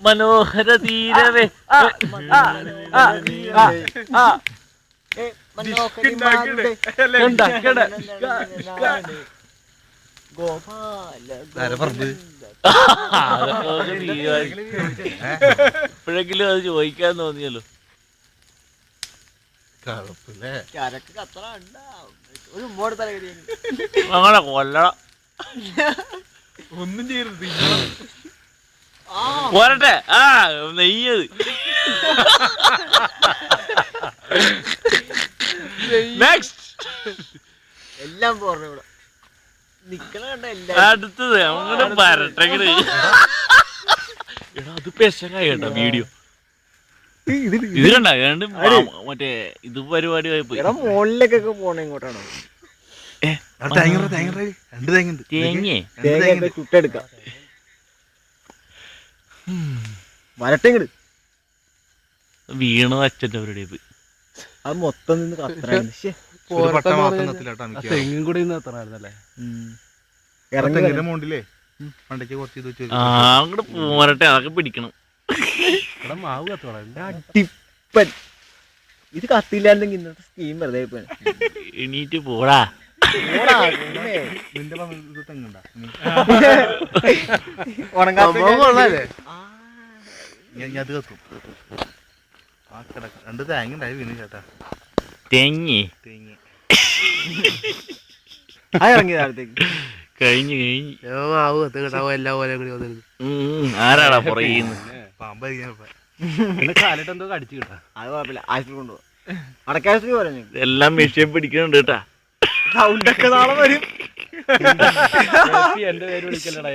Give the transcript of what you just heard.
മനോഹര തീരവേ ഇപ്പോഴെങ്കിലും അത് ചോദിക്കാൻ തോന്നിയല്ലോ. അങ്ങനെ കൊല്ലണം ഒന്നും ചെയ്യരുത്. പോരട്ടെ. ആ നെയ്യത് എല്ലാം പോറ നിക്കണ കണ്ട എല്ലാം. അടുത്തത് അങ്ങോട്ട് പരട്ടെങ്കില്. എടാ അത് പെശകായി കേട്ടോ വീഡിയോ. ഇത് കണ്ട മറ്റേ ഇത് പരിപാടി പോയി. മോളിലേക്കൊക്കെ പോണ ഇങ്ങോട്ടാണോ? തേങ്ങേ ചുട്ടെടുക്കാം. വരട്ടെങ്ങട് വീണത് അച്ഛൻ്റെ അവരുടെ പോയി. അത് മൊത്തം നിന്ന് കത്തറായിരുന്നു. തെങ്ങും കൂടി ഇന്ന് എത്തണായിരുന്നല്ലേ. അങ്ങോട്ട് പോരട്ടെ. അതൊക്കെ പിടിക്കണം. മാവ് കത്തോളാം. ടിപ്പൻ ഇത് കത്തില്ലാണ്ടെങ്കിൽ ഇന്നത്തെ സ്കീം വെറുതെ പോയി. എണീറ്റ് പോടാ. തെങ്ങി കഴിഞ്ഞു ആരാടാ പറയുന്നത്? കാലിട്ട് എന്തോ കടിച്ചു കിട്ടാ. അത് കുഴപ്പമില്ല, ആശുപത്രി കൊണ്ടുപോകാം. അടക്കാശുപത്രി പറഞ്ഞു എല്ലാം മെഷീൻ പിടിക്കുന്നുണ്ട് കേട്ടാ. സൗണ്ടൊക്കെ നാളെ വരും. എന്റെ പേര് വിളിക്കല്ലടാ.